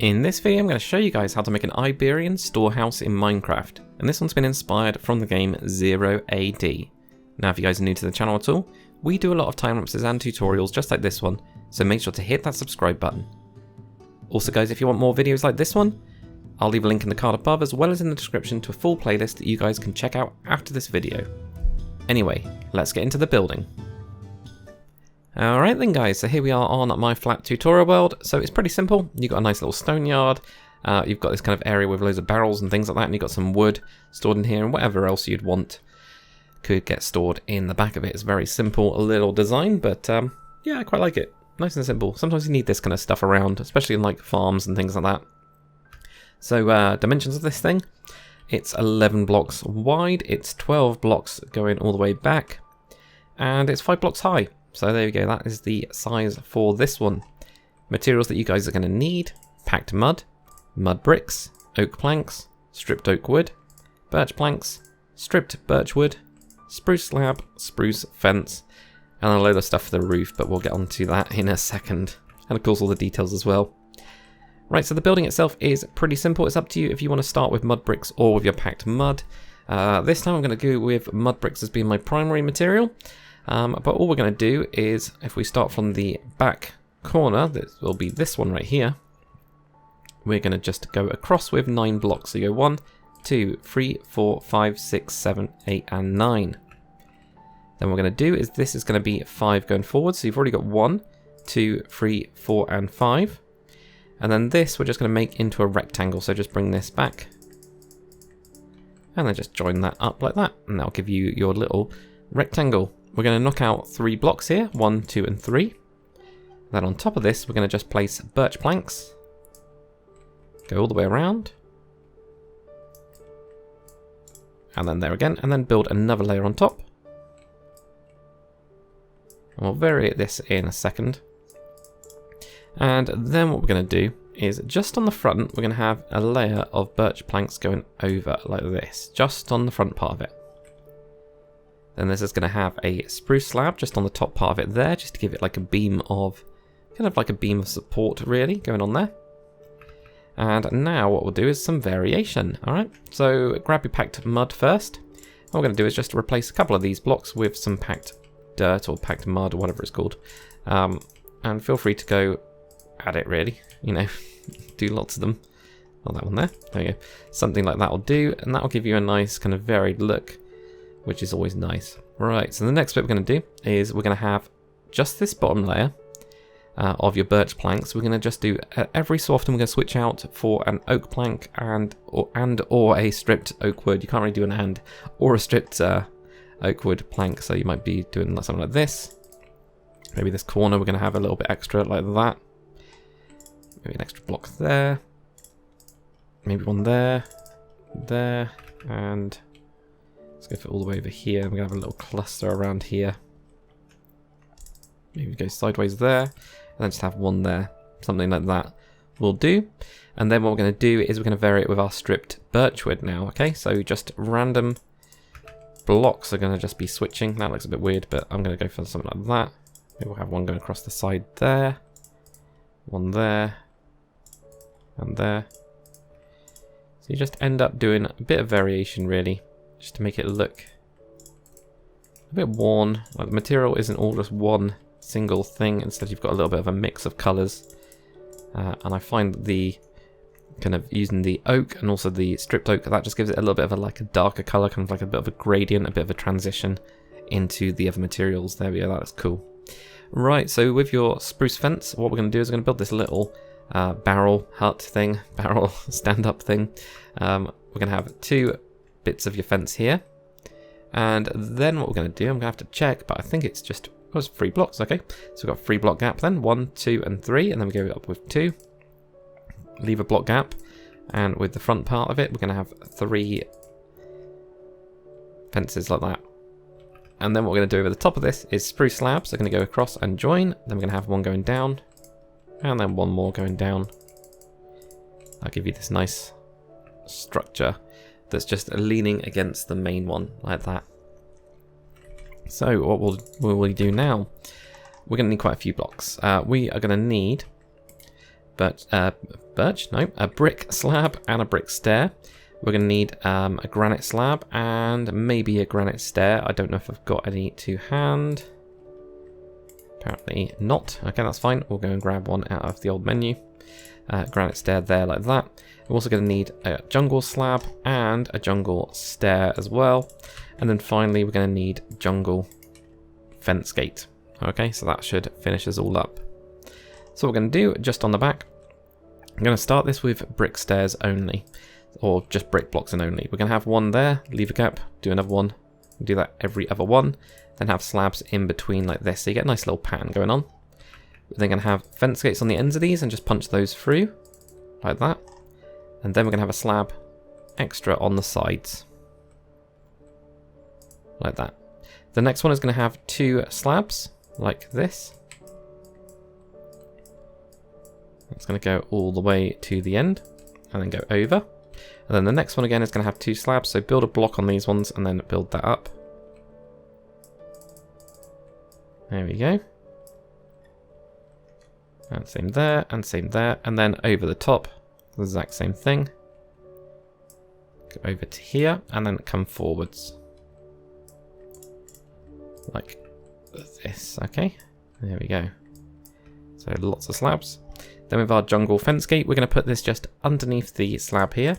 In this video I'm going to show you guys how to make an Iberian Storehouse in Minecraft, and this one's been inspired from the game 0 AD. Now if you guys are new to the channel at all, we do a lot of time lapses and tutorials just like this one, so make sure to hit that subscribe button. Also guys, if you want more videos like this one, I'll leave a link in the card above as well as in the description to a full playlist that you guys can check out after this video. Anyway, let's get into the building. Alright then guys, so here we are on my flat tutorial world. So it's pretty simple. You've got a nice little stone yard, you've got this kind of area with loads of barrels and things like that, and you've got some wood stored in here, and whatever else you'd want could get stored in the back of it. It's very simple, a little design, but yeah, I quite like it. Nice and simple. Sometimes you need this kind of stuff around, especially in like farms and things like that. So dimensions of this thing, it's 11 blocks wide, it's 12 blocks going all the way back, and it's 5 blocks high. So there we go, that is the size for this one. Materials that you guys are going to need: packed mud, mud bricks, oak planks, stripped oak wood, birch planks, stripped birch wood, spruce slab, spruce fence, and a load of stuff for the roof, but we'll get onto that in a second. And of course all the details as well. Right, so the building itself is pretty simple. It's up to you if you want to start with mud bricks or with your packed mud. This time I'm going to go with mud bricks as being my primary material. But all we're going to do is, if we start from the back corner, this will be this one right here, we're going to just go across with 9 blocks. So you go 1, 2, 3, 4, 5, 6, 7, 8, and 9. Then what we're going to do is this is going to be 5 going forward. So you've already got 1, 2, 3, 4, and 5. And then this we're just going to make into a rectangle. So just bring this back. And then just join that up like that. And that'll give you your little rectangle. We're going to knock out 3 blocks here, 1, 2, and 3. Then on top of this, we're going to just place birch planks. Go all the way around. And then there again, and then build another layer on top. And we'll vary this in a second. And then what we're going to do is just on the front, we're going to have a layer of birch planks going over like this, just on the front part of it. Then this is going to have a spruce slab just on the top part of it there, just to give it like a beam of, kind of like a beam of support really going on there. And now what we'll do is some variation, alright? So grab your packed mud first. What we're going to do is just replace a couple of these blocks with some packed dirt or packed mud or whatever it's called. And feel free to go at it really, you know, do lots of them. Not that one there, there we go. Something like that will do, and that will give you a nice kind of varied look, which is always nice. Right, so the next bit we're going to do is we're going to have just this bottom layer of your birch planks. We're going to just do, every so often we're going to switch out for an oak plank or a stripped oak wood. You can't really do an and or a stripped oak wood plank, so you might be doing something like this. Maybe this corner we're going to have a little bit extra like that. Maybe an extra block there. Maybe one there, there, and let's go for all the way over here. We're going to have a little cluster around here. Maybe go sideways there, and then just have one there. Something like that will do. And then what we're going to do is we're going to vary it with our stripped birchwood now, okay? So just random blocks are going to just be switching. That looks a bit weird, but I'm going to go for something like that. Maybe we'll have one going across the side there. One there. And there. So you just end up doing a bit of variation really, just to make it look a bit worn. Like the material isn't all just one single thing. Instead you've got a little bit of a mix of colours. And I find the kind of using the oak and also the stripped oak, that just gives it a little bit of a like a darker colour, kind of like a bit of a gradient, a bit of a transition into the other materials. There we go, that's cool. Right, so with your spruce fence, what we're going to do is we're going to build this little barrel hut thing, barrel stand-up thing. We're going to have 2 bits of your fence here. And then what we're going to do, I'm going to have to check, but I think it's just, it was 3 blocks, okay. So we've got 3 block gap then, 1, 2, and 3, and then we go up with 2. Leave a block gap, and with the front part of it, we're going to have 3 fences like that. And then what we're going to do over the top of this is spruce slabs. They're going to go across and join. Then we're going to have one going down. And then one more going down. I'll give you this nice structure that's just leaning against the main one, like that. So what will we do now? We're going to need quite a few blocks. We are going to need a brick slab and a brick stair. We're going to need a granite slab and maybe a granite stair. I don't know if I've got any to hand. Apparently not. Okay, that's fine. We'll go and grab one out of the old menu. Granite stair there like that. We're also going to need a jungle slab and a jungle stair as well. And then finally we're going to need jungle fence gate. Okay, so that should finish us all up. So what we're going to do, just on the back, I'm going to start this with brick stairs only. Or just brick blocks and only. We're going to have one there, leave a gap, do another one, do that every other one, then have slabs in between like this, so you get a nice little pattern going on. We're then going to have fence gates on the ends of these and just punch those through, like that. And then we're going to have a slab extra on the sides, like that. The next one is going to have 2 slabs, like this. It's going to go all the way to the end, and then go over. And then the next one again is going to have 2 slabs, so build a block on these ones and then build that up. There we go. And same there, and same there, and then over the top, the exact same thing. Go over to here, and then come forwards. Like this, okay? There we go. So lots of slabs. Then with our jungle fence gate, we're going to put this just underneath the slab here.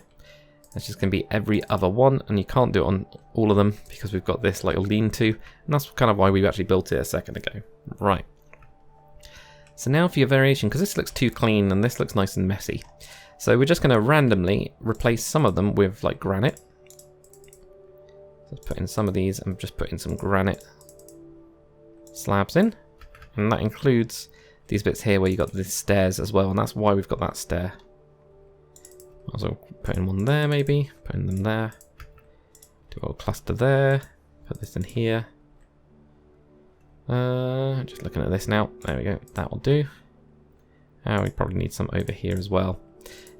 It's just going to be every other one, and you can't do it on all of them because we've got this like lean-to, and that's kind of why we actually built it a second ago. Right. So now for your variation, because this looks too clean and this looks nice and messy. So we're just going to randomly replace some of them with like granite. Let's put in some of these and just put in some granite slabs in, and that includes these bits here where you got the stairs as well, and that's why we've got that stair. Also put in one there maybe, put in them there. Do a little cluster there, put this in here. Just looking at this now, there we go, that will do. We probably need some over here as well.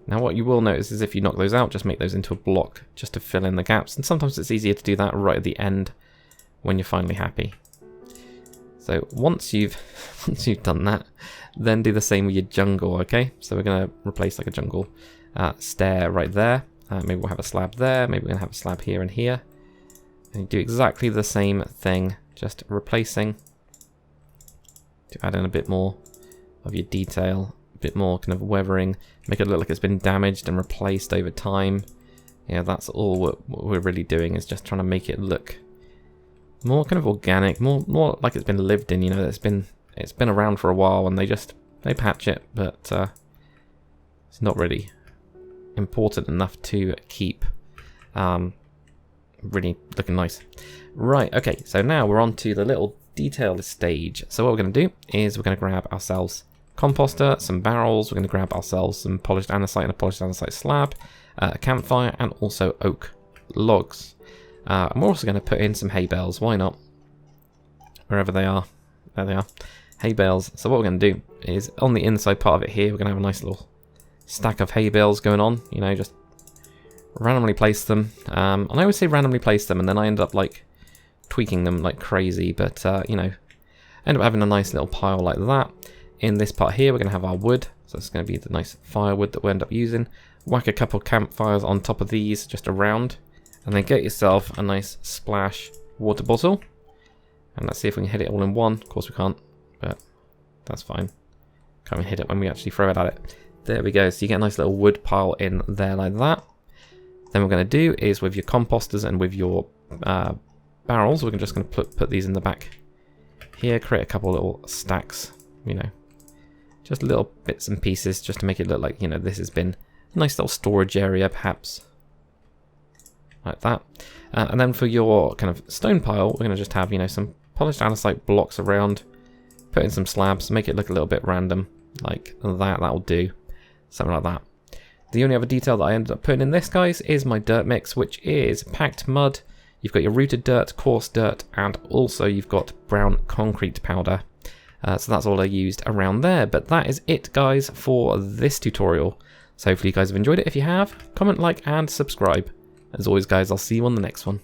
Now what you will notice is if you knock those out, just make those into a block just to fill in the gaps, and sometimes it's easier to do that right at the end when you're finally happy. So once you've done that, then do the same with your jungle, okay? So we're going to replace like a jungle stair right there. Maybe we'll have a slab there, maybe we're going to have a slab here and here. And you do exactly the same thing, just replacing to add in a bit more of your detail, a bit more kind of weathering, make it look like it's been damaged and replaced over time. Yeah, that's all what we're really doing, is just trying to make it look more kind of organic, more like it's been lived in, you know, it's been around for a while and they patch it, but it's not really important enough to keep really looking nice. Right, okay, so now we're on to the little detail stage. So what we're going to do is we're going to grab ourselves composter, some barrels, we're going to grab ourselves some polished andesite and a polished andesite slab, a campfire, and also oak logs. I'm also going to put in some hay bales, why not? Wherever they are. There they are. Hay bales. So what we're going to do is on the inside part of it here, we're going to have a nice little stack of hay bales going on, you know, just randomly place them. And I always say randomly place them, and then I end up like tweaking them like crazy, but you know, end up having a nice little pile like that. In this part here, we're going to have our wood, so it's going to be the nice firewood that we end up using. Whack a couple campfires on top of these, just around, and then get yourself a nice splash water bottle. And let's see if we can hit it all in one. Of course we can't, but that's fine. Can't even hit it when we actually throw it at it. There we go, so you get a nice little wood pile in there like that. Then what we're going to do is with your composters and with your barrels, we're just going to put these in the back here, create a couple little stacks, you know, just little bits and pieces just to make it look like, you know, this has been a nice little storage area perhaps, like that. And then for your kind of stone pile, we're going to just have, you know, some polished andesite blocks around, put in some slabs, make it look a little bit random, like that. That'll do, something like that. The only other detail that I ended up putting in this, guys, is my dirt mix, which is packed mud. You've got your rooted dirt, coarse dirt, and also you've got brown concrete powder. So that's all I used around there. But that is it, guys, for this tutorial. So hopefully you guys have enjoyed it. If you have, comment, like, and subscribe. As always, guys, I'll see you on the next one.